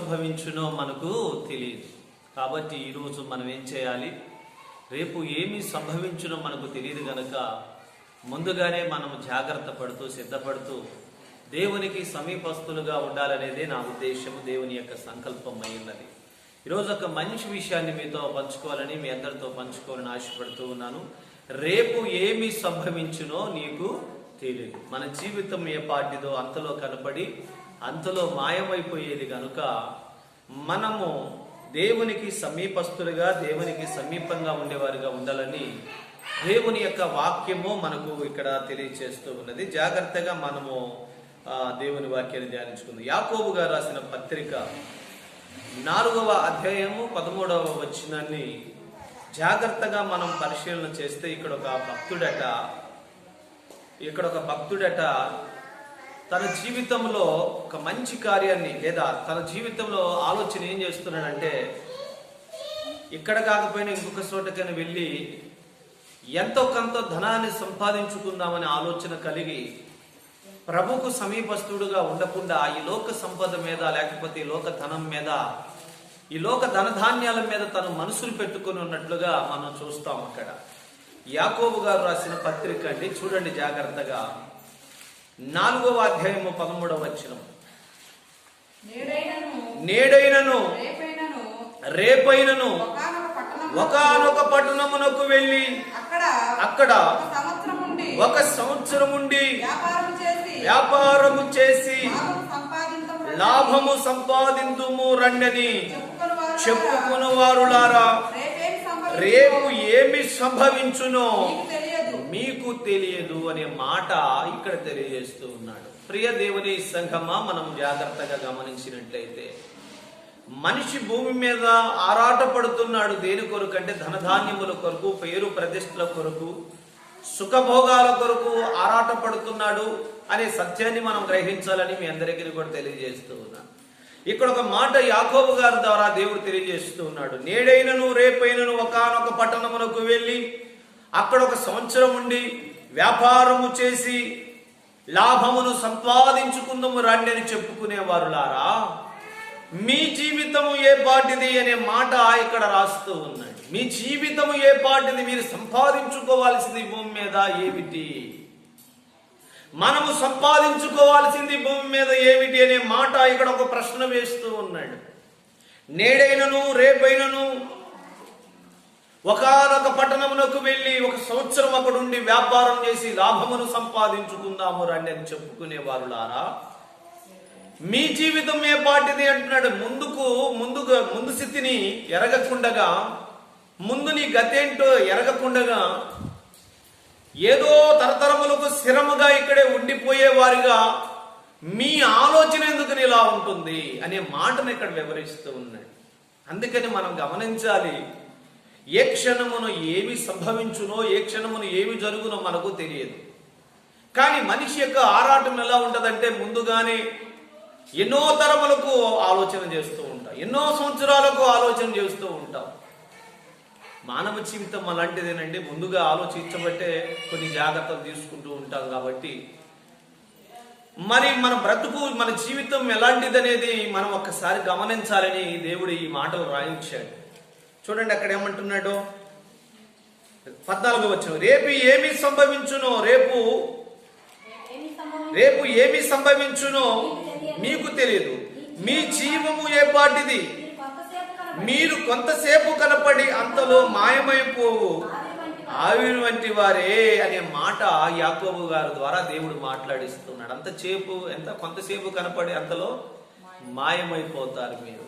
సంభవించునో మనకు తెలియదు. కాబట్టి ఈరోజు మనం ఏం చేయాలి? రేపు ఏమి సంభవించునో మనకు తెలియదు కనుక ముందుగానే మనం జాగ్రత్త పడుతూ సిద్ధపడుతూ దేవునికి సమీపస్తులుగా ఉండాలనేదే నా ఉద్దేశము, దేవుని యొక్క సంకల్పం అయ్యున్నది. ఈరోజు ఒక మంచి విషయాన్ని మీతో పంచుకోవాలని, మీ అందరితో పంచుకోవాలని ఆశపడుతూ ఉన్నాను. రేపు ఏమి సంభవించునో నీకు తెలియదు. మన జీవితం ఏ పాటిదో అంతలో కనపడి అంతలో మాయమైపోయేది కనుక మనము దేవునికి సమీపస్తులుగా, దేవునికి సమీపంగా ఉండేవారుగా ఉండాలని దేవుని యొక్క వాక్యము మనకు ఇక్కడ తెలియచేస్తూ ఉన్నది. జాగ్రత్తగా మనము దేవుని వాక్యాన్ని ధ్యానించుకుందాం. యాకోబు గారు రాసిన పత్రిక 4వ అధ్యాయము 13వ వచనాన్ని జాగ్రత్తగా మనం పరిశీలన చేస్తే ఇక్కడ ఒక భక్తుడట తన జీవితంలో ఒక మంచి కార్యాన్ని లేదా తన జీవితంలో ఆలోచన ఏం చేస్తున్నాడంటే, ఇక్కడ కాకపోయినా ఇంకొక చోటకైనా వెళ్ళి ఎంతో కొంత ధనాన్ని సంపాదించుకుందామనే ఆలోచన కలిగి ప్రభుకు సమీపస్తుడుగా ఉండకుండా ఈ లోక సంపద మీద, లేకపోతే ఈ లోక ధనం మీద, ఈ లోక ధనధాన్యాల మీద తను మనసులు పెట్టుకుని ఉన్నట్లుగా మనం చూస్తాం. అక్కడ యాకోబు గారు రాసిన పత్రిక అండి, చూడండి జాగ్రత్తగా. 4వ అధ్యాయము 13వ వచనం. నేడైనను రేపైనను ఒకానొక పట్టణమునకు వెళ్ళి అక్కడ 1 సంవత్సరం ఉండి వ్యాపారము చేసి లాభము సంపాదింతుము రండని చెప్పుకుని వారులారా, రేపు ఏమి సంభవించునో మీకు తెలియదు అనే మాట ఇక్కడ తెలియజేస్తూ ఉన్నాడు. ప్రియ దేవుని సంఘమా, మనం జాగ్రత్తగా గమనించినట్లయితే మనిషి భూమి మీద ఆరాట పడుతున్నాడు. దేని కొరకు అంటే ధనధాన్యముల కొరకు, పేరు ప్రతిష్టల కొరకు, సుఖభోగాల కొరకు ఆరాట పడుతున్నాడు అనే సత్యాన్ని మనం గ్రహించాలని మీ అందరికీ కూడా తెలియజేస్తూ ఉన్నాను. ఇక్కడ ఒక మాట యాకోబు గారి ద్వారా దేవుడు తెలియజేస్తూ ఉన్నాడు. నేడైనను రేపైనను ఒకానొక పట్టణమునకు వెళ్ళి అక్కడ 1 సంవత్సరం ఉండి వ్యాపారము చేసి లాభమును సంపాదించుకుందాము రండి అని చెప్పుకునేవారులారా, మీ జీవితము ఏ పాటిది అనే మాట ఇక్కడ రాస్తూ ఉన్నాడు. మీ జీవితము ఏ పాటిది, మీరు సంపాదించుకోవాల్సింది భూమి మీద ఏమిటి, మనము సంపాదించుకోవాల్సింది భూమి మీద ఏమిటి అనే మాట ఇక్కడ ఒక ప్రశ్న వేస్తూ ఉన్నాడు. నేడైనను రేపైనను ఒకానొక పట్టణమునకు వెళ్ళి 1 సంవత్సరం అక్కడ ఉండి వ్యాపారం చేసి లాభమును సంపాదించుకుందాము రండి అని చెప్పుకునేవారులారా, మీ జీవితం ఏ పాటిది అంటున్నాడు. ముందు స్థితిని ఎరగకుండగా, ముందు నీ గతేంటో ఎరగకుండగా, ఏదో తరతరములకు స్థిరముగా ఇక్కడే ఉండిపోయే వారిగా మీ ఆలోచన ఎందుకు ఇలా ఉంటుంది అనే మాటను ఇక్కడ వివరిస్తూ ఉన్నాడు. అందుకని మనం గమనించాలి, ఏ క్షణమును ఏమి సంభవించునో, ఏ క్షణమును ఏమి జరుగునో మనకు తెలియదు. కానీ మనిషి యొక్క ఆరాటం ఎలా ఉంటుందంటే, ముందుగానే ఎన్నో తరములకు ఆలోచన చేస్తూ ఉంటాం, ఎన్నో సంవత్సరాలకు ఆలోచన చేస్తూ ఉంటాం. మానవ జీవితం అలాంటిదేనండి. ముందుగా ఆలోచించబట్టే కొన్ని జాగ్రత్తలు తీసుకుంటూ ఉంటాం. కాబట్టి మరి మన బ్రతుకు, మన జీవితం ఎలాంటిది అనేది మనం ఒక్కసారి గమనించాలని దేవుడు ఈ మాటలు రాయించాడు. చూడండి అక్కడ ఏమంటున్నాడు, 14వ వచనం. రేపు ఏమి సంభవించునో, రేపు ఏమి సంభవించునో మీకు తెలియదు. మీ జీవము ఏ పాటిది, మీరు కొంతసేపు కనపడి అంతలో మాయమైపోవు ఆవిరి వంటి వారే అనే మాట యాకోబు గారి ద్వారా దేవుడు మాట్లాడిస్తున్నాడు. కొంతసేపు కనపడి అంతలో మాయమైపోతారు మీరు.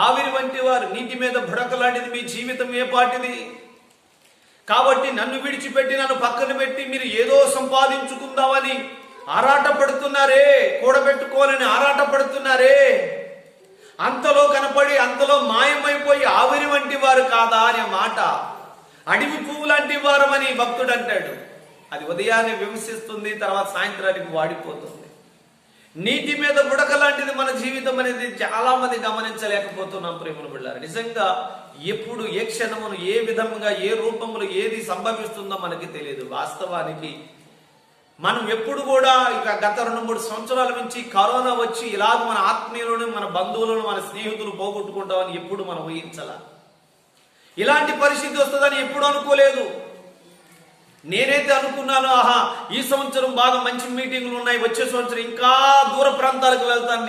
ఆవిరి వంటి వారు, నీటి మీద బుడకలాంటిది మీ జీవితం ఏ పాటిది. కాబట్టి నన్ను విడిచిపెట్టి, నన్ను పక్కన పెట్టి మీరు ఏదో సంపాదించుకుందామని ఆరాట పడుతున్నారే, కూడబెట్టుకోవాలని ఆరాట పడుతున్నారే, అంతలో కనపడి అంతలో మాయమైపోయి ఆవిరి వంటి వారు కాదా అనే మాట, అడవి పువ్వు లాంటి వారమని భక్తుడు అంటాడు. అది ఉదయాన్నే విమర్శిస్తుంది, తర్వాత సాయంత్రానికి వాడిపోతుంది. నీటి మీద బుడక లాంటిది మన జీవితం అనేది చాలా మంది గమనించలేకపోతున్నాం. ప్రేమను బిడ్డలారా, నిజంగా ఎప్పుడు, ఏ క్షణమును, ఏ విధంగా, ఏ రూపంలో ఏది సంభవిస్తుందో మనకి తెలియదు. వాస్తవానికి మనం ఎప్పుడు కూడా ఇక గత 2-3 సంవత్సరాల నుంచి కరోనా వచ్చి ఇలాగ మన ఆత్మీయులను, మన బంధువులను, మన స్నేహితులు పోగొట్టుకుంటామని ఎప్పుడు మనం ఊహించాల. ఇలాంటి పరిస్థితి వస్తుందని ఎప్పుడు అనుకోలేదు. నేనైతే అనుకున్నాను, ఆహా ఈ సంవత్సరం బాగా మంచి మీటింగ్లు ఉన్నాయి, వచ్చే సంవత్సరం ఇంకా దూర ప్రాంతాలకు వెళ్తాను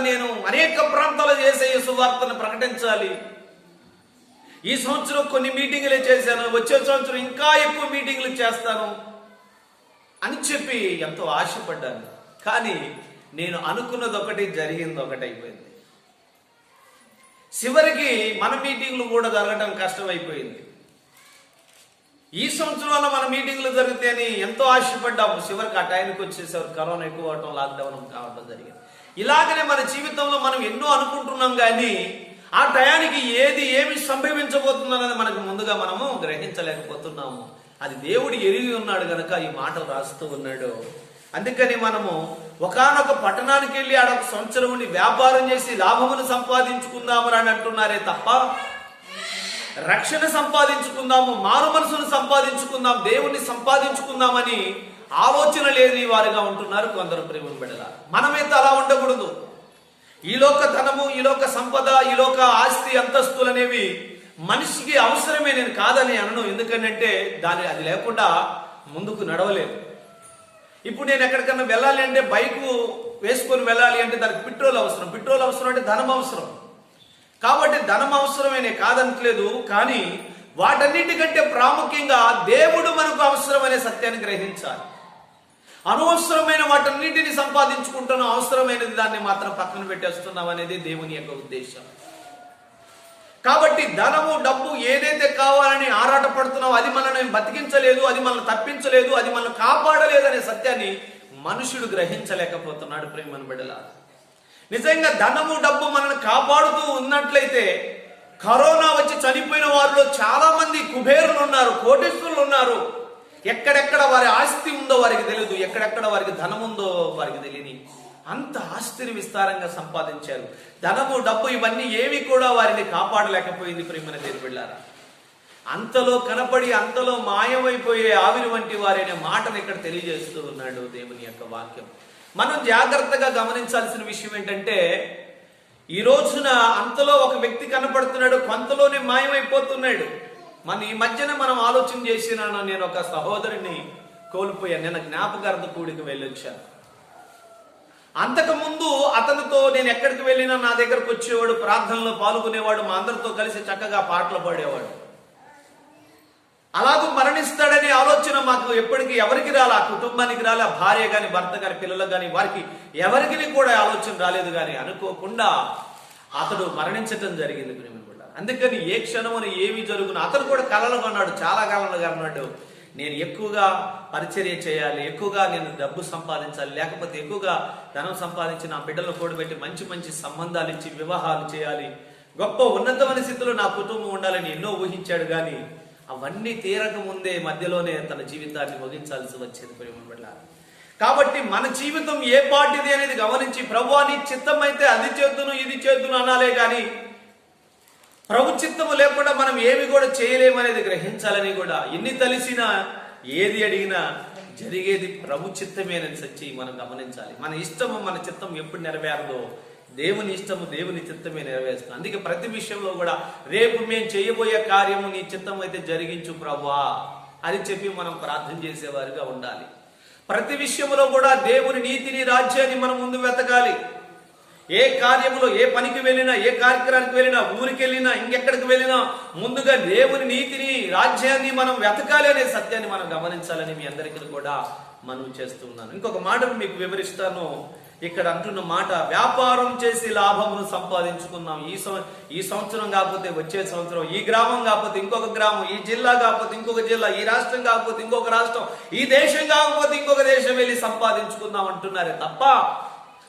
నేను, అనేక ప్రాంతాలు చేసే సువార్తను ప్రకటించాలి. ఈ సంవత్సరం కొన్ని మీటింగులే చేశాను, వచ్చే సంవత్సరం ఇంకా ఎక్కువ మీటింగులు చేస్తాను అని చెప్పి ఎంతో ఆశపడ్డాను. కానీ నేను అనుకున్నది ఒకటి, జరిగింది ఒకటి అయిపోయింది. చివరికి మన మీటింగ్లు కూడా జరగడం కష్టమైపోయింది. ఈ సంవత్సరంలో మన మీటింగ్లు జరిగితేని ఎంతో ఆశపడ్డాము, చివరికి ఆ టైంకి వచ్చేసరికి కరోనా ఎక్కువ అవటం, లాక్డౌన్ కావడం జరిగింది. ఇలాగనే మన జీవితంలో మనం ఎన్నో అనుకుంటున్నాం, కానీ ఆ టయానికి ఏమి సంభవించబోతుందన్నది మనకు ముందుగా మనము గ్రహించలేకపోతున్నాము. అది దేవుడు ఎరిగి ఉన్నాడు గనక ఈ మాటలు రాస్తూ ఉన్నాడు. అందుకని మనము ఒకానొక పట్టణానికి వెళ్ళి ఆడ 1 సంవత్సరం ఉండి వ్యాపారం చేసి లాభమును సంపాదించుకుందాము అని అంటున్నారే తప్ప, రక్షణ సంపాదించుకుందాము, మారు మనసును సంపాదించుకుందాం, దేవుణ్ణి సంపాదించుకుందామని ఆలోచన లేని వారుగా ఉంటున్నారు కొందరు ప్రేమను బిడ్డలా. మనమైతే అలా ఉండకూడదు. ఈ లోక ధనము, ఈ లోక సంపద, ఈ లోక ఆస్తి అంతస్తులు అనేవి మనిషికి అవసరమే, నేను కాదని అనను. ఎందుకంటే అది లేకుండా ముందుకు నడవలేదు. ఇప్పుడు నేను ఎక్కడికన్నా వెళ్ళాలి అంటే, బైకు వేసుకొని వెళ్ళాలి అంటే దానికి పెట్రోల్ అవసరం అంటే ధనం అవసరం. కాబట్టి ధనం అవసరమే, నేను కాదనట్లేదు. కానీ వాటన్నిటికంటే ప్రాముఖ్యంగా దేవుడు మనకు అవసరమనే సత్యాన్ని గ్రహించాలి. అనవసరమైన వాటన్నిటిని సంపాదించుకుంటున్నాం, అవసరమైనది దాన్ని మాత్రం పక్కన పెట్టేస్తున్నాం అనేది దేవుని యొక్క ఉద్దేశం. కాబట్టి ధనము, డబ్బు ఏదైతే కావాలని ఆరాట పడుతున్నావు, అది మనల్ని బతికించలేదు, అది మనల్ని తప్పించలేదు, అది మనల్ని కాపాడలేదు అనే సత్యాన్ని మనుషుడు గ్రహించలేకపోతున్నాడు. ప్రేమను బిడ్డలారా, నిజంగా ధనము, డబ్బు మనల్ని కాపాడుతూ ఉన్నట్లయితే కరోనా వచ్చి చనిపోయిన వారిలో చాలా మంది కుబేరులు ఉన్నారు, కోటీశ్వరులు ఉన్నారు. ఎక్కడెక్కడ వారి ఆస్తి ఉందో వారికి తెలియదు, ఎక్కడెక్కడ వారికి ధనం ఉందో వారికి తెలియని అంత ఆస్తిని విస్తారంగా సంపాదించారు. ధనము, డబ్బు ఇవన్నీ ఏవి కూడా వారిని కాపాడలేకపోయింది. ప్రేమన దేవుని బిడ్డలారా, అంతలో కనపడి అంతలో మాయమైపోయే ఆవిరి వంటి వారనే మాటను ఇక్కడ తెలియజేస్తూ ఉన్నాడు దేవుని యొక్క వాక్యం. మనం జాగ్రత్తగా గమనించాల్సిన విషయం ఏంటంటే, ఈ రోజున అంతలో ఒక వ్యక్తి కనపడుతున్నాడు, కొంతలోనే మాయమైపోతున్నాడు. ఈ మధ్యన మనం ఆలోచన చేసినాను. నేను ఒక సహోదరుని కోల్పోయాను. నేను జ్ఞాపకార్థ కూడికి వెళ్ళొచ్చాను. అంతకుముందు అతనితో నేను ఎక్కడికి వెళ్ళినా నా దగ్గరకు వచ్చేవాడు, ప్రార్థనలో పాల్గొనేవాడు, మా అందరితో కలిసి చక్కగా పాటలు పాడేవాడు. అలాగూ మరణిస్తాడనే ఆలోచన మాకు ఎప్పటికీ ఎవరికి రాలే, ఆ కుటుంబానికి రాలే, భార్య గాని, భర్త గాని, పిల్లలకు గాని, వారికి ఎవరికి కూడా ఆలోచన రాలేదు. కానీ అనుకోకుండా అతడు మరణించటం జరిగింది. అందుకని ఏ క్షణమున ఏమి జరుగును, అతను కూడా కలలు కొన్నాడు, చాలా కలలు కన్నాడు. నేను ఎక్కువగా పరిచర్య చేయాలి, ఎక్కువగా నేను డబ్బు సంపాదించాలి, లేకపోతే ఎక్కువగా ధనం సంపాదించి నా బిడ్డలను కూడబెట్టి మంచి మంచి సంబంధాలు ఇచ్చి వివాహాలు చేయాలి, గొప్ప ఉన్నతమైన స్థితిలో నా కుటుంబం ఉండాలని ఎన్నో ఊహించాడు. కానీ అవన్నీ తీరక ముందే మధ్యలోనే తన జీవితాన్ని ముగించాల్సి వచ్చేది. ప్రేమ వల్ల కాబట్టి మన జీవితం ఏ పాటిది అనేది గమనించి, ప్రభువా నీ చిత్తం అయితే అది చేద్దును ఇది చేద్దును అనాలే కానీ ప్రభు చిత్తము లేకుండా మనం ఏమి కూడా చేయలేమనేది గ్రహించాలని కూడా, ఎన్ని తలిసినా ఏది అడిగినా జరిగేది ప్రభు చిత్తమేనని సచ్చి మనం గమనించాలి. మన ఇష్టము, మన చిత్తం ఎప్పుడు నెరవేరదో దేవుని ఇష్టము, దేవుని చిత్తమే నెరవేరుస్తుంది. అందుకే ప్రతి విషయంలో కూడా రేపు మేము చేయబోయే కార్యము నీ చిత్తం అయితే జరిగించు ప్రభువా అని చెప్పి మనం ప్రార్థన చేసేవారుగా ఉండాలి. ప్రతి విషయంలో కూడా దేవుని నీతిని, రాజ్యాన్ని మనం ముందు వెతకాలి. ఏ కార్యములో, ఏ పనికి వెళ్ళినా, ఏ కార్యక్రమానికి వెళ్ళినా, ఊరికి వెళ్ళినా, ఇంకెక్కడికి వెళ్ళినా ముందుగా దేవుని నీతిని, రాజ్యాన్ని మనం వెతకాలి అనే సత్యాన్ని మనం గమనించాలని మీ అందరికీ కూడా మనం చేస్తున్నాను. ఇంకొక మాటను మీకు వివరిస్తాను. ఇక్కడ అంటున్న మాట, వ్యాపారం చేసి లాభమును సంపాదించుకున్నాం. ఈ సంవత్సరం కాకపోతే వచ్చే సంవత్సరం, ఈ గ్రామం కాకపోతే ఇంకొక గ్రామం, ఈ జిల్లా కాకపోతే ఇంకొక జిల్లా, ఈ రాష్ట్రం కాకపోతే ఇంకొక రాష్ట్రం, ఈ దేశం కాకపోతే ఇంకొక దేశం వెళ్ళి సంపాదించుకుందాం అంటున్నారే తప్ప,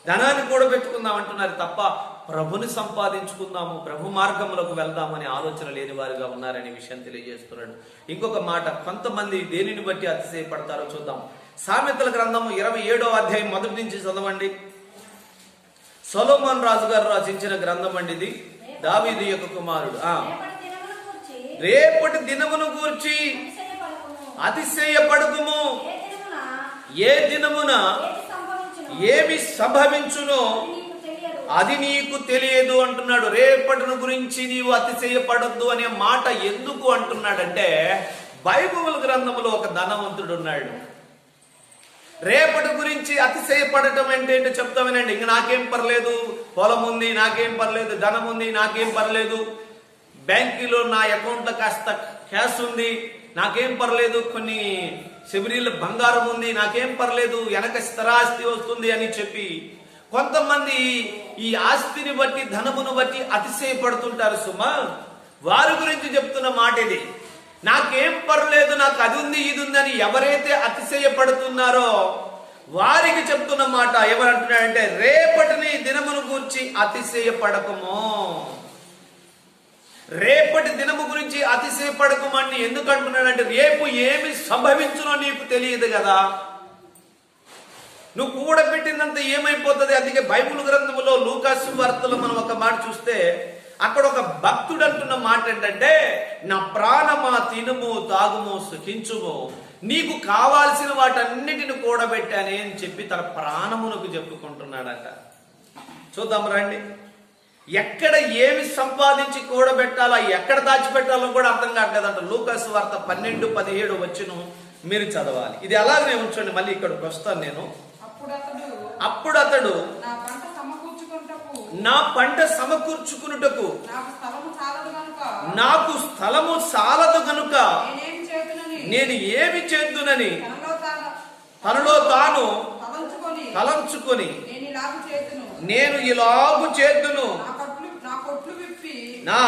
ధనాన్ని కూడా పెట్టుకుందాం అంటున్నారు తప్ప, ప్రభుని సంపాదించుకుందాము, ప్రభు మార్గంలోకి వెళ్దామని ఆలోచన లేని వారుగా ఉన్నారనే విషయం తెలియజేస్తున్నాడు. ఇంకొక మాట, కొంతమంది దేనిని బట్టి అతిశయపడతారో చూద్దాం. సామెతల గ్రంథము 27వ అధ్యాయం మొదటి నుంచి చదవండి. సొలొమోను రాజు గారు రచించిన గ్రంథం అండి ఇది. దావీదు యొక్క కుమారుడు. రేపటి దినమును గూర్చి అతిశయపడకుము. ఏ దినమున ఏమి సంభవించునో అది నీకు తెలియదు అంటున్నాడు. రేపటిని గురించి నీవు అతిశయపడద్దు అనే మాట ఎందుకు అంటున్నాడంటే, బైబిల్ గ్రంథంలో ఒక ధనవంతుడు ఉన్నాడు. రేపటి గురించి అతిశయపడటం అంటే ఏంటో చెప్తా వినండి. ఇంక నాకేం పర్లేదు, పొలం ఉంది నాకేం పర్లేదు, ధనం ఉంది నాకేం పర్లేదు, బ్యాంకులో నా అకౌంట్లో కాస్త క్యాష్ ఉంది నాకేం పర్లేదు, కొన్ని శబరీల బంగారం ఉంది నాకేం పర్లేదు, వెనక స్థిరాస్తి వస్తుంది అని చెప్పి కొంతమంది ఈ ఆస్తిని బట్టి ధనమును బట్టి అతిశయపడుతుంటారు సుమా. వారి గురించి చెప్తున్న మాట ఇది. నాకేం పర్లేదు, నాకు అది ఉంది ఇది ఉంది అని ఎవరైతే అతిశయపడుతున్నారో వారికి చెప్తున్న మాట ఎవరంటున్నాడంటే, రేపటిని దినమును గురించి అతిశయపడకము. రేపటి దినము గురించి అతిశయపడకమని ఎందుకు అంటున్నాడంటే, రేపు ఏమి సంభవించునో నీకు తెలియదు కదా. నువ్వు కూడబెట్టినంత ఏమైపోతుంది. అందుకే బైబిల్ గ్రంథంలో లూకాసు వార్తలో మనం ఒక మాట చూస్తే అక్కడ ఒక భక్తుడు అంటున్న మాట ఏంటంటే, నా ప్రాణమా తినుము తాగుము సుఖించుము, నీకు కావాల్సిన వాటన్నిటిని కూడబెట్టానే అని చెప్పి తన ప్రాణమునకు చెప్పుకుంటున్నాడట. చూద్దాం రండి. ఎక్కడ ఏమి సంపాదించి కూడబెట్టాలో ఎక్కడ దాచిపెట్టాలో కూడా అర్థం కావట్లేదంట. లూకాసు వార్త 12-17 వచ్చును మీరు చదవాలి. ఇది అలాగనే ఉంచండి, మళ్ళీ ఇక్కడికి వస్తాను నేను. అప్పుడు అతడు నా పంట సమకూర్చుకున్నటకు నాకు స్థలము చాలదు గనుక నేను ఏమి చేద్దునని తనలో తాను తలంచుకొని నేను ఇలాగు చేద్దును, నా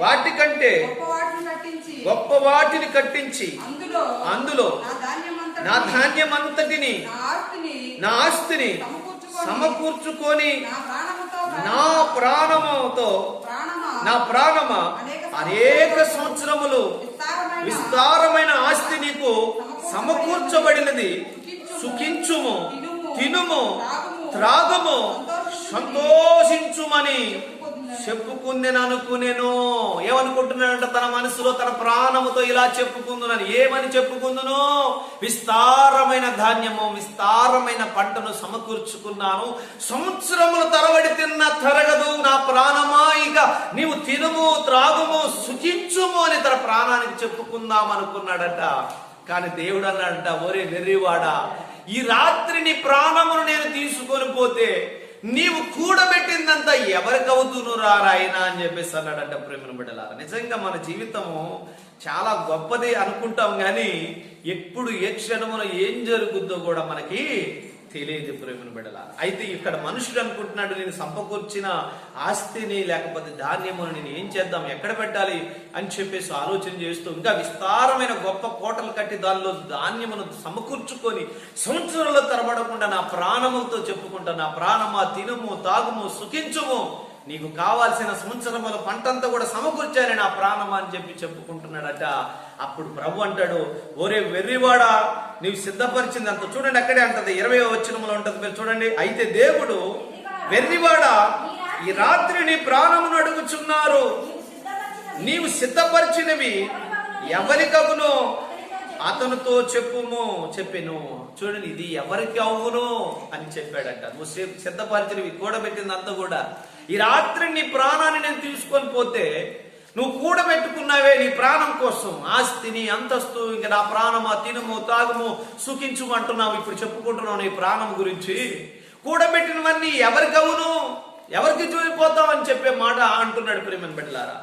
వాటికంటే గొప్ప వాటిని కట్టించి అందులో నా ధాన్యమంతటిని నా ఆస్తిని సమకూర్చుకొని నా ప్రాణమా అనేక సంవత్సరములు విస్తారమైన ఆస్తి నీకు సమకూర్చబడినది, సుఖించుము, తినుము, త్రాగము, సంతోషించుమని చెప్పుకుందని అనుకునేను. ఏమనుకుంటున్నాడంట తన మనసులో, తన ప్రాణముతో ఇలా చెప్పుకుందునని. ఏమని చెప్పుకుందును? విస్తారమైన ధాన్యము, విస్తారమైన పంటను సమకూర్చుకున్నాను, సంవత్సరముల తరబడి తిన్న తరగదు నా ప్రాణమా, ఇక నీవు తినుము త్రాగుము సుఖించుము అని తన ప్రాణానికి చెప్పుకుందాం అనుకున్నాడట. కానీ దేవుడు అన్నాడంట, ఒరే వెర్రివాడా, ఈ రాత్రి నీ ప్రాణమును నేను తీసుకొని పోతే నీవు కూడబెట్టిందంతా ఎవరికి అవుతును రాయనా అని చెప్పేసి అన్నాడంట. ప్రేమను బిడ్డలారా, నిజంగా మన జీవితము చాలా గొప్పది అనుకుంటాం కానీ ఎప్పుడు ఏ క్షణమున ఏం జరుగుద్దో కూడా మనకి తెలియదు. ప్రేమను బిడ్డలారా, అయితే ఇక్కడ మనుషుడు అనుకుంటున్నాడు, నేను సమకూర్చిన ఆస్తిని లేకపోతే ధాన్యమును నేను ఏం చేద్దాం, ఎక్కడ పెట్టాలి అని చెప్పేసి ఆలోచన చేస్తూ ఇంకా విస్తారమైన గొప్ప కోటలు కట్టి దానిలో ధాన్యమును సమకూర్చుకొని సంవత్సరాలు తరబడకుండా నా ప్రాణముతో చెప్పుకుంటా, నా ప్రాణమా తినుము తాగుము సుఖించుము, నీకు కావాల్సిన సంవత్సరముల పంటంతా కూడా సమకూర్చాను నా ప్రాణమా అని చెప్పి చెప్పుకుంటున్నాడట. అప్పుడు ప్రభు అంటాడు, ఓరే వెర్రివాడా, నీవు సిద్ధపరిచింది అంత. చూడండి అక్కడే అంటది, 20వ వచనంలో ఉంటది, మీరు చూడండి. అయితే దేవుడు, వెర్రివాడా, ఈ రాత్రి నీ ప్రాణమును అడుగుచున్నారు, నీవు సిద్ధపరిచినవి ఎవరికవును అతనితో చెప్పుము చెప్పెను. చూడండి, ఇది ఎవరికి అవును అని చెప్పాడట. నువ్వు సిద్ధపరిచినవి కూడబెట్టిందంతా కూడా, ఈ రాత్రి నీ ప్రాణాన్ని నేను తీసుకొని పోతే నువ్వు కూడబెట్టుకున్నావే నీ ప్రాణం కోసం ఆస్తిని అంతస్తు, ఇంకా నా ప్రాణమా తినుము తాగుము సుఖించుము అంటున్నావు, ఇప్పుడు చెప్పుకుంటున్నావు నీ ప్రాణం గురించి. కూడబెట్టినవన్నీ ఎవరికి అవును, ఎవరికి చూడిపోతావు అని చెప్పే మాట అంటున్నాడు. ప్రేమను బిడ్డలారా,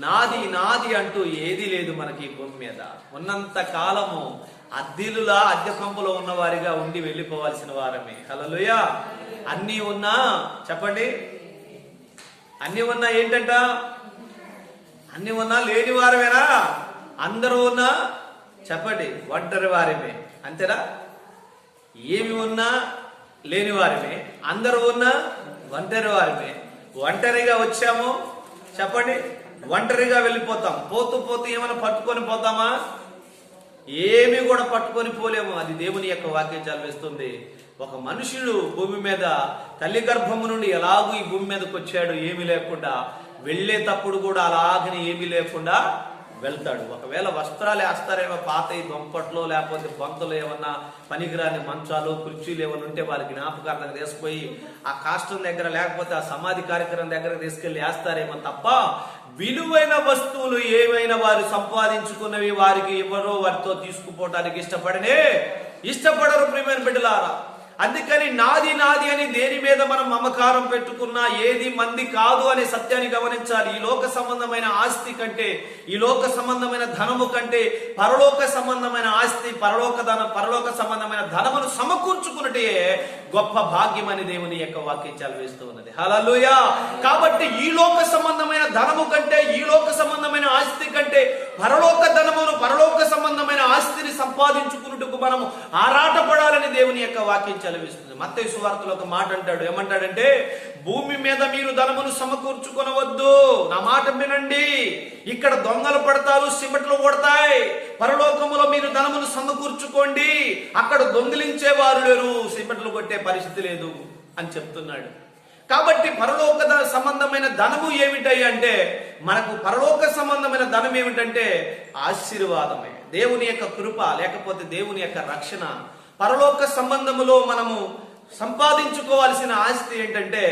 నాది నాది అంటూ ఏది లేదు మనకి ఈ భూమి మీద. ఉన్నంత కాలము అద్దెలులా అద్దె కంపులో ఉన్న వారిగా ఉండి వెళ్ళిపోవాల్సిన వారమే. హల్లెలూయా. అన్నీ ఉన్నా చెప్పండి, అన్ని ఉన్నా ఏంటంట, అన్ని ఉన్నా లేని వారమేనా? అందరూ ఉన్నా చెప్పండి ఒంటరి వారమే, అంతేనా? ఏమి ఉన్నా లేని వారమే, అందరూ ఉన్నా ఒంటరి వారమే. ఒంటరిగా వచ్చాము చెప్పండి, ఒంటరిగా వెళ్ళిపోతాం. పోతూ పోతూ ఏమైనా పట్టుకొని పోతామా? ఏమి కూడా పట్టుకొని పోలేము. అది దేవుని యొక్క వాక్యం చదివేస్తుంది. ఒక మనుషుడు భూమి మీద తల్లి గర్భము నుండి ఎలాగూ ఈ భూమి మీదకి వచ్చాడు ఏమీ లేకుండా, వెళ్ళేటప్పుడు కూడా అలాగని ఏమీ లేకుండా వెళ్తాడు. ఒకవేళ వస్త్రాలు వేస్తారేమో పాత దొంపట్లో, లేకపోతే బొంతలు ఏమన్నా పనికిరాని మంచాలు కుర్చీలు ఏమైనా ఉంటే వాళ్ళకి జ్ఞాపకార్థంగా తీసుకుపోయి ఆ కాష్టం దగ్గర లేకపోతే ఆ సమాధి కార్యక్రమం దగ్గర తీసుకెళ్లి వేస్తారేమో తప్ప విలువైన వస్తువులు ఏవైనా వారు సంపాదించుకున్నవి వారికి ఎవరో వారితో తీసుకుపోవటానికి ఇష్టపడరు ప్రియమైన బిడ్డలారా. అందుకని నాది నాది అని దేని మీద మనం మమకారం పెట్టుకున్నా ఏది మంది కాదు అనే సత్యాన్ని గమనించాలి. ఈ లోక సంబంధమైన ఆస్తి కంటే, ఈ లోక సంబంధమైన ధనము కంటే పరలోక సంబంధమైన ఆస్తి, పరలోక సంబంధమైన ధనమును సమకూర్చుకున్నట్టే గొప్ప భాగ్యం అని దేవుని యొక్క వాక్యం చదివిస్తూ ఉన్నది. హల్లెలూయా. కాబట్టి ఈ లోక సంబంధమైన ధనము కంటే, ఈ లోక సంబంధమైన ఆస్తి కంటే పరలోక ధనమును, పరలోక సంబంధమైన ఆస్తిని సంపాదించుకున్నట్టుకు మనము ఆరాటపడాలని దేవుని యొక్క వాక్యం చదివిస్తుంది. మత్తయి సువార్తలో ఒక మాట అంటాడు. ఏమంటాడంటే, భూమి మీద మీరు ధనమును సమకూర్చుకొనవద్దు, నా మాట వినండి, ఇక్కడ దొంగలు పడతారు, సిమెట్లు కొడతాయి. పరలోకములో మీరు ధనమును సమకూర్చుకోండి, అక్కడ దొంగిలించే వారు లేరు, సిమెట్లు కొట్టే పరిస్థితి లేదు అని చెప్తున్నాడు. కాబట్టి పరలోక సంబంధమైన ధనము ఏమిటాయి అంటే, మనకు పరలోక సంబంధమైన ధనం ఏమిటంటే ఆశీర్వాదమే, దేవుని యొక్క కృప, లేకపోతే దేవుని యొక్క రక్షణ. పరలోక సంబంధములో మనము సంపాదించుకోవాల్సిన ఆస్తి ఏంటంటే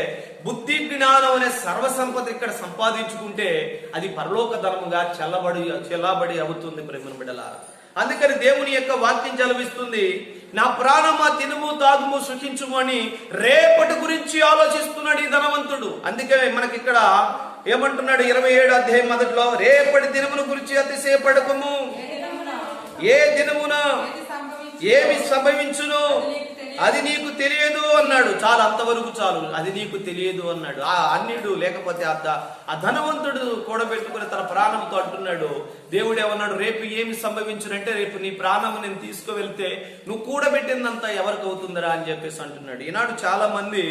బుద్ధి జ్ఞానం అనే సర్వసంపద ఇక్కడ సంపాదించుకుంటే అది పరలోక ధనముగా చెల్లబడి అవుతుంది ప్రేమ బిడ్డలారా. అందుకని దేవుని యొక్క వాక్యం చదివిస్తుంది, నా ప్రాణమా తినుము తాగుము సుఖించుము అని రేపటి గురించి ఆలోచిస్తున్నాడు ఈ ధనవంతుడు. అందుకే మనకి ఇక్కడ ఏమంటున్నాడు 27వ అధ్యాయం మొదట్లో, రేపటి దినమును గురించి అతిశయపడకుము, ఏ దినమున ఏమి సంభవించును అది నీకు తెలియదు అన్నాడు. చాలు, అంతవరకు చాలు, అది నీకు తెలియదు అన్నాడు. ఆ అన్యుడు లేకపోతే ఆ ధనవంతుడు కూడబెట్టుకుని తన ప్రాణంతో అంటున్నాడు, దేవుడు ఏమన్నాడు, రేపు ఏమి సంభవించునంటే రేపు నీ ప్రాణం నేను తీసుకువెళ్తే నువ్వు కూడబెట్టిందంతా ఎవరికి అవుతుందిరా అని చెప్పేసి అంటున్నాడు. ఈనాడు చాలా మంది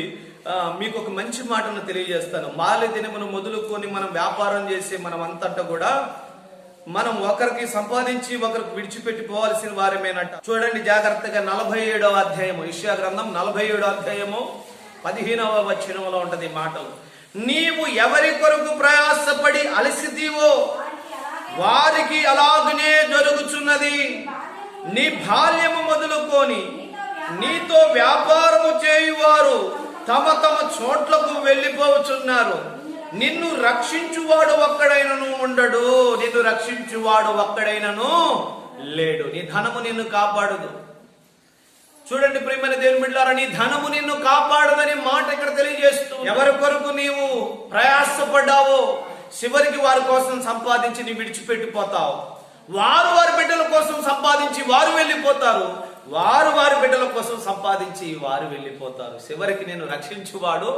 మీకు ఒక మంచి మాటను తెలియజేస్తాను. మాలి దినమును మొదలుకొని మనం వ్యాపారం చేసి మనం అంతటా కూడా మనం ఒకరికి సంపాదించి ఒకరికి విడిచిపెట్టి పోవాల్సిన వారమేనట. చూడండి జాగ్రత్తగా 47వ అధ్యాయము, యెషయా గ్రంథం 47వ అధ్యాయము 15వ వచనంలో ఉంటది మాటలు. నీవు ఎవరి కొరకు ప్రయాసపడి అలసితీవో వారికి అలాగనే జరుగుచున్నది. నీ బాల్యము మొదలుకొని నీతో వ్యాపారము చేయువారు తమ తమ చోట్లకు వెళ్ళిపోవచ్చున్నారు. నిన్ను రక్షించువాడు ఒక్కడైనను ఉండడు, నిన్ను రక్షించువాడు ఒక్కడైనను లేడు. నీ ధనము నిన్ను కాపాడదు. చూడండి ప్రియమైన దేవుని బిడ్డలారా, నీ ధనము నిన్ను కాపాడదని మాట ఇక్కడ తెలియజేస్తూ, ఎవరి కొరకు నీవు ప్రయాసపడ్డావో చివరికి వారి కోసం సంపాదించి నీ విడిచిపెట్టిపోతావు. వారు వారి బిడ్డల కోసం సంపాదించి వారు వెళ్ళిపోతారు, వారు వారి బిడ్డల కోసం సంపాదించి వారు వెళ్ళిపోతారు. చివరికి నేను రక్షించువాడు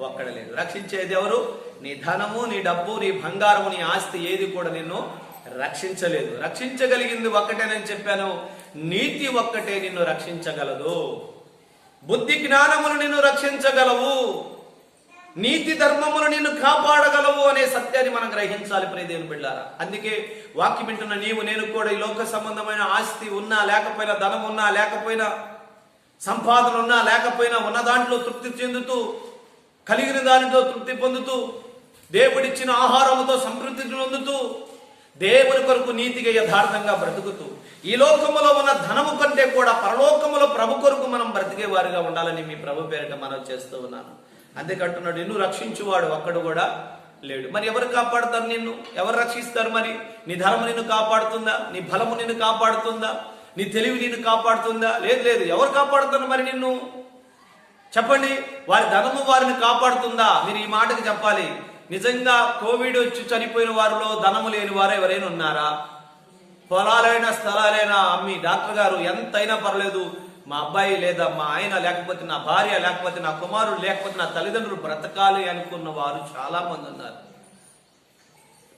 ఒక్కడ లేదు. రక్షించేది ఎవరు? నీ ధనము, నీ డబ్బు, నీ బంగారము, నీ ఆస్తి ఏది కూడా నిన్ను రక్షించలేదు. రక్షించగలిగింది ఒక్కటేనని చెప్పాను, నీతి ఒక్కటే నిన్ను రక్షించగలదు. బుద్ధి జ్ఞానములు నిన్ను రక్షించగలవు, నీతి ధర్మములు నిన్ను కాపాడగలవు అనే సత్యాన్ని మనం గ్రహించాలి ప్రియ దేవుని బిడ్డలారా. అందుకే వాక్యం వింటున్న నీవు నేను కూడా ఈ లోక సంబంధమైన ఆస్తి ఉన్నా లేకపోయినా, ధనం ఉన్నా లేకపోయినా, సంపాదన ఉన్నా లేకపోయినా, ఉన్న దాంట్లో తృప్తి చెందుతూ, కలిగిన దానితో తృప్తి పొందుతూ, దేవుడిచ్చిన ఆహారముతో సంతృప్తి పొందుతూ, దేవుని కొరకు నీతిగా యథార్థంగా బ్రతుకుతూ, ఈ లోకములో ఉన్న ధనము కంటే కూడా పరలోకములో ప్రభు కొరకు మనం బ్రతికే వారిగా ఉండాలని మీ ప్రభు పేరిట మనం చేస్తూ ఉన్నాను. అంతేకంటున్నాడు, నిన్ను రక్షించువాడు ఒక్కడు కూడా లేడు. మరి ఎవరు కాపాడుతారు నిన్ను? ఎవరు రక్షిస్తారు? మరి నీ ధనము నిన్ను కాపాడుతుందా? నీ బలము నిన్ను కాపాడుతుందా? నీ తెలివి నిన్ను కాపాడుతుందా? లేదు లేదు. ఎవరు కాపాడుతారు మరి నిన్ను? చెప్పండి. వారి ధనము వారిని కాపాడుతుందా? మీరు ఈ మాటకి చెప్పాలి. నిజంగా కోవిడ్ వచ్చి చనిపోయిన వారిలో ధనము లేని వారు ఎవరైనా ఉన్నారా? పొలాలైనా స్థలాలైనా అమ్మి, డాక్టర్ గారు ఎంతైనా పర్లేదు, మా అబ్బాయి లేదా మా ఆయన లేకపోతే నా భార్య లేకపోతే నా కుమారుడు లేకపోతే నా తల్లిదండ్రులు బ్రతకాలి అనుకున్న వారు చాలా మంది ఉన్నారు.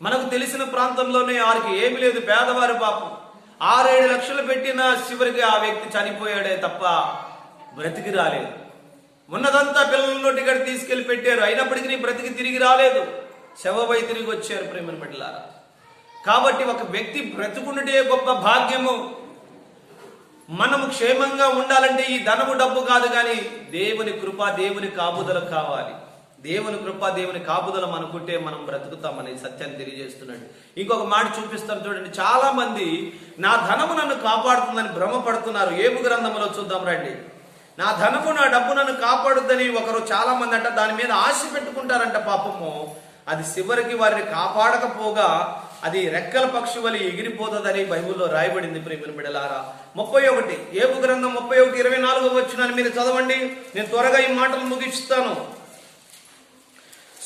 మనకు తెలిసిన ప్రాంతంలోనే వారికి ఏమి లేదు, పేదవారి పాపం 6-7 లక్షలు పెట్టిన చివరికి ఆ వ్యక్తి చనిపోయాడే తప్ప బ్రతికి రాలేదు. ఉన్నదంతా పిల్లల టికెట్ తీసుకెళ్లి పెట్టారు, అయినప్పటికీ నీ బ్రతికి తిరిగి రాలేదు, శవమై తిరిగి వచ్చారు ప్రేమను బిడ్డలారా. కాబట్టి ఒక వ్యక్తి బ్రతుకున్నటే గొప్ప భాగ్యము. మనము క్షేమంగా ఉండాలంటే ఈ ధనము డబ్బు కాదు, కానీ దేవుని కృప, దేవుని కాపుదల కావాలి. దేవుని కృప, దేవుని కాపుదల అనుకుంటే మనం బ్రతుకుతామని సత్యాన్ని తెలియజేస్తున్నాడు. ఇంకొక మాట చూపిస్తాను చూడండి. చాలా మంది నా ధనము నన్ను కాపాడుతుందని భ్రమపడుతున్నారు. ఏబు గ్రంథంలో చూద్దాం రండి. నా ధనము, నా డబ్బు నన్ను కాపాడుద్దని ఒకరు చాలా మంది అంట దాని మీద ఆశ పెట్టుకుంటారంట. పాపము అది చివరికి వారిని కాపాడకపోగా అది రెక్కల పక్షి వలె ఎగిరిపోతుందని బైబిల్లో రాయబడింది. ప్రియమైన బిడ్డలారా, 31 ఏబు గ్రంథం 31:24 వచనాన్ని మీరు చదవండి. నేను త్వరగా ఈ మాటలు ముగిస్తాను.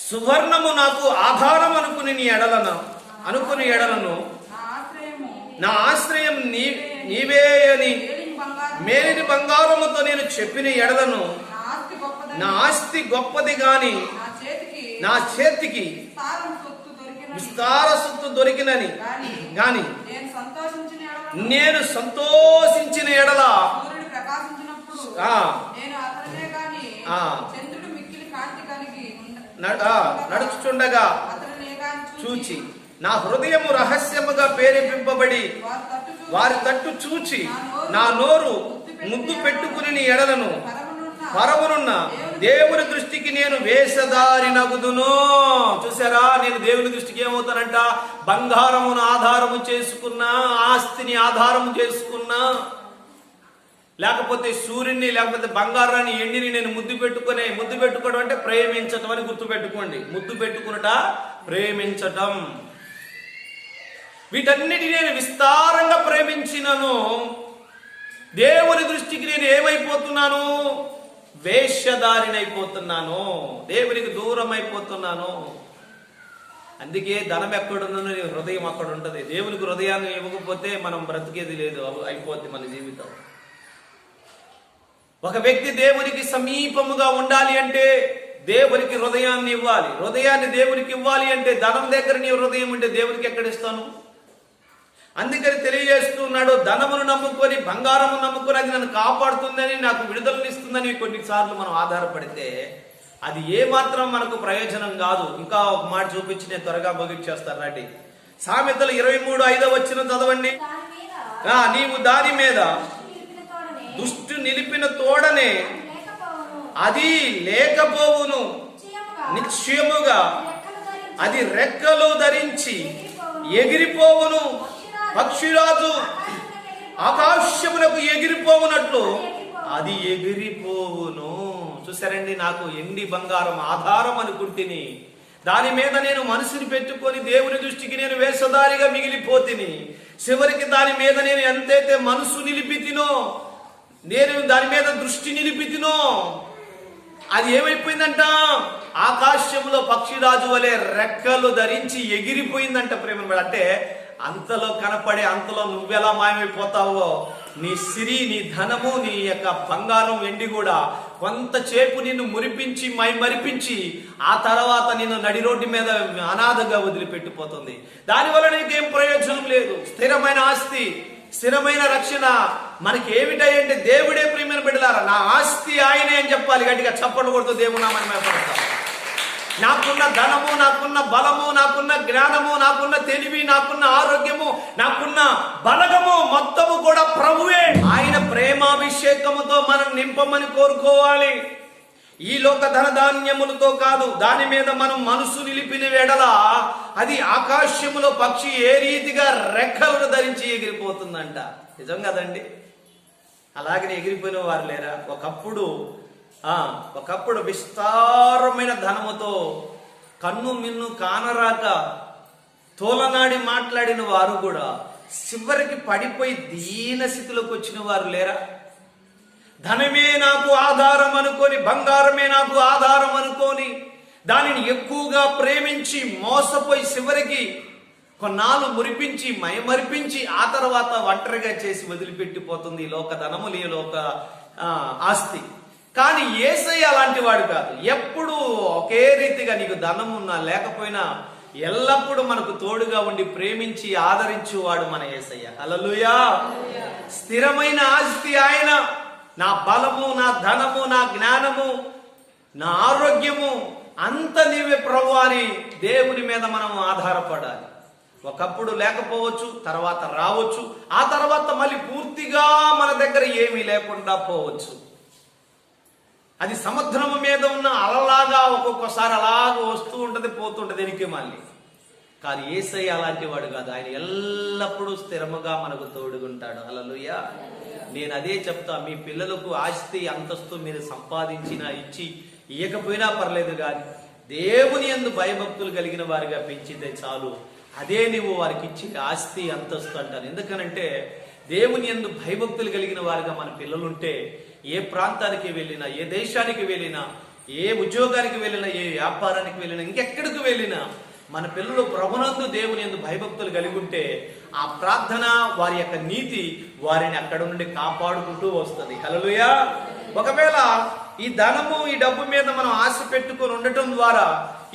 సువర్ణము నాకు ఆధారం అనుకుని ఎడలను నా ఆశ్రయం నీవే అని మేలిని బంగారముతో నేను చెప్పిన ఎడలను నా ఆస్తి గొప్పది గాని నా చేతికి విస్తార సొత్తు దొరికినని గాని నేను సంతోషించిన ఎడల నడుచుచుండగా చూచి నా హృదయము రహస్యముగా ప్రేరేపింపబడి వారి తట్టు చూచి నా నోరు ముద్దు పెట్టుకుని నీ ఎడలను పరమునున్న దేవుని దృష్టికి నేను వేషధారి నగుదును. చూసారా, నేను దేవుని దృష్టికి ఏమవుతానంట? బంగారమును ఆధారము చేసుకున్నా, ఆస్తిని ఆధారము చేసుకున్నా, లేకపోతే సూర్యుని, లేకపోతే బంగారాన్ని, ఎండిని నేను ముద్దు పెట్టుకోవడం అంటే ప్రేమించటం అని గుర్తు పెట్టుకోండి. ముద్దు పెట్టుకున్నట ప్రేమించటం. వీటన్నిటిని నేను విస్తారంగా ప్రేమించినను దేవుని దృష్టికి నేను ఏమైపోతున్నాను? వేషధారినైపోతున్నాను, దేవునికి దూరం అయిపోతున్నాను. అందుకే ధనం ఎక్కడుందో నీ హృదయం అక్కడ ఉంటది. దేవునికి హృదయాన్ని ఇవ్వకపోతే మనం బ్రతికేది లేదు, అయిపోద్ది మన జీవితం. ఒక వ్యక్తి దేవునికి సమీపముగా ఉండాలి అంటే దేవునికి హృదయాన్ని ఇవ్వాలి. హృదయాన్ని దేవునికి ఇవ్వాలి అంటే ధనం దగ్గర నీ హృదయం ఉంటే దేవునికి ఎక్కడిస్తాను? అందుకని తెలియజేస్తున్నాడు, ధనమును నమ్ముకొని, బంగారము నమ్ముకొని అది నన్ను కాపాడుతుందని, నాకు విడుదలనిస్తుందని కొన్నిసార్లు మనం ఆధారపడితే అది ఏమాత్రం మనకు ప్రయోజనం కాదు. ఇంకా ఒక మాట చూపించి నేను త్వరగా ముగించేస్తాను రండి. సామెతలు 23:5 వచనం చదవండి. నీవు దాని మీద దృష్టి నిలిపిన తోడనే అది లేకపోవును, నిశ్చయముగా అది రెక్కలు ధరించి ఎగిరిపోవును. పక్షిరాజు ఆకాశములకు ఎగిరిపోవునట్లు అది ఎగిరిపోవును. చూసారండి, నాకు ఎండి బంగారం ఆధారం అనుకుంటుని, దాని మీద నేను మనసుని పెట్టుకొని దేవుని దృష్టికి నేను వేషధారిగా మిగిలిపోతిని. చివరికి దాని మీద నేను ఎంతైతే మనసు నిలిపితినో, నేను దాని మీద దృష్టి నిలిపితినో, అది ఏమైపోయిందంట? ఆకాశంలో పక్షిరాజు వలె రెక్కలు ధరించి ఎగిరిపోయిందంట. ప్రేమ అంటే అంతలో కనపడే, అంతలో నువ్వెలా మాయమైపోతావో, నీ సిరి, నీ ధనము, నీ యొక్క బంగారం, వెండి కూడా కొంతసేపు నిన్ను మురిపించి మరిపించి ఆ తర్వాత నిన్ను నడి రోడ్డు మీద అనాథగా వదిలిపెట్టిపోతుంది. దానివల్ల నీకేం ప్రయోజనం లేదు. స్థిరమైన ఆస్తి, స్థిరమైన రక్షణ మనకి ఏమిటంటే దేవుడే. ప్రియమైన బిడ్డలారా, నా ఆస్తి ఆయనే అని చెప్పాలి. గట్టిగా చప్పట్లు కొడుతూ దేవుడు నామని మేపడతాం. నాకున్న ధనము, నాకున్న బలము, నాకున్న జ్ఞానము, నాకున్న తెలివి, నాకున్న ఆరోగ్యము, నాకున్న బలగము మొత్తము కూడా ప్రభువే. ఆయన ప్రేమాభిషేకముతో మనం నింపమని కోరుకోవాలి. ఈ లోక ధనధాన్యములతో కాదు. దాని మీద మనం మనసు నిలిపిన వేడల అది ఆకాశములో పక్షి ఏ రీతిగా రెక్కలను ధరించి ఎగిరిపోతుందంట. నిజం కదండి? అలాగనే ఎగిరిపోయిన వారు లేరా? ఒకప్పుడు విస్తారమైన ధనముతో కన్ను మిన్ను కానరాక తోలనాడి మాట్లాడిన వారు కూడా చివరికి పడిపోయి దీన స్థితిలోకి వచ్చిన వారు లేరా? ధనమే నాకు ఆధారం అనుకొని, బంగారమే నాకు ఆధారం అనుకొని దానిని ఎక్కువగా ప్రేమించి మోసపోయి చివరికి కొన్నాళ్ళు మురిపించి మరిపించి ఆ తర్వాత ఒంటరిగా చేసి వదిలిపెట్టిపోతుంది ఈ లోక ధనములు, ఈ లోక ఆస్తి. కానీ యేసయ్య అలాంటి వాడు కాదు. ఎప్పుడు ఒకే రీతిగా నీకు ధనం ఉన్నా లేకపోయినా ఎల్లప్పుడూ మనకు తోడుగా ఉండి ప్రేమించి ఆదరించువాడు మన యేసయ్య. హల్లెలూయా. స్థిరమైన ఆస్తి ఆయన. నా బలము, నా ధనము, నా జ్ఞానము, నా ఆరోగ్యము అంత నీవే ప్రభువా అని దేవుని మీద మనం ఆధారపడాలి. ఒకప్పుడు లేకపోవచ్చు, తర్వాత రావచ్చు, ఆ తర్వాత మళ్ళీ పూర్తిగా మన దగ్గర ఏమీ లేకుండా పోవచ్చు. అది సముద్రం మీద ఉన్న అలలాగా ఒక్కొక్కసారి అలాగ వస్తూ ఉంటది, పోతుంటది వెనక్కి మళ్ళీ. కానీ యేసయ్య అలాంటి వాడు కాదు. ఆయన ఎల్లప్పుడూ స్థిరముగా మనకు తోడుగుంటాడు. హల్లెలూయా. నేను అదే చెప్తా, మీ పిల్లలకు ఆస్తి అంతస్తు మీరు సంపాదించినా ఇచ్చి ఇయ్యకపోయినా పర్లేదు, కానీ దేవుని యందు భయభక్తులు కలిగిన వారిగా పెంచితే చాలు. అదే నువ్వు వారికి ఇచ్చి ఆస్తి అంతస్తు అంటాను. ఎందుకనంటే దేవుని యందు భయభక్తులు కలిగిన వారిగా మన పిల్లలుంటే ఏ ప్రాంతానికి వెళ్ళినా, ఏ దేశానికి వెళ్ళినా, ఏ ఉద్యోగానికి వెళ్ళినా, ఏ వ్యాపారానికి వెళ్ళినా, ఇంకెక్కడికి వెళ్ళినా మన పిల్లలు ప్రభునందు దేవుని యందు భయభక్తులు కలిగి ఉంటే ఆ ప్రార్థన, వారి యొక్క నీతి వారిని అక్కడ నుండి కాపాడుకుంటూ వస్తుంది. హల్లెలూయా. ఒకవేళ ఈ ధనము, ఈ డబ్బు మీద మనం ఆశ పెట్టుకొని ఉండటం ద్వారా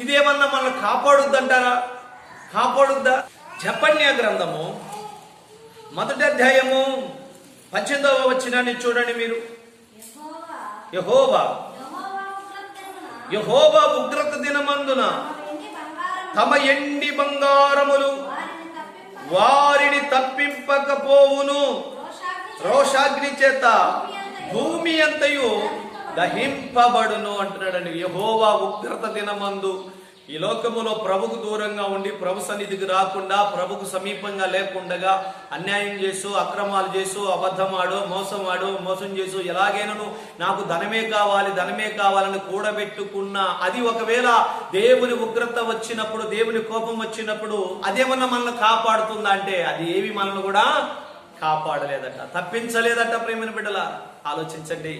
ఇదేమన్నా మనల్ని కాపాడుద్దంటారా? కాపాడుద్దా? జెఫన్యా గ్రంథము 1వ అధ్యాయము 18వ వచనాన్ని చూడండి మీరు. యెహోవా ఉగ్రత దినమందున తమ ఎండి బంగారములు వారిని తప్పింపకపోవును, రోషాగ్ని చేత భూమి అంతయు దహింపబడును అంటున్నాడండి. యెహోవా ఉగ్రత దినమందు ఈ లోకములో ప్రభుకు దూరంగా ఉండి, ప్రభు సన్నిధికి రాకుండా, ప్రభుకు సమీపంగా లేకుండా అన్యాయం చేసు, అక్రమాలు చేసు, అబద్ధమాడు, మోసం చేసు, ఎలాగైనా నాకు ధనమే కావాలని కూడబెట్టుకున్న అది ఒకవేళ దేవుని ఉగ్రత వచ్చినప్పుడు, దేవుని కోపం వచ్చినప్పుడు అదేమన్నా మనల్ని కాపాడుతుందా అంటే అది ఏవి మనల్ని కూడా కాపాడలేదట, తప్పించలేదట. ప్రేమైన బిడ్డలా ఆలోచించండి.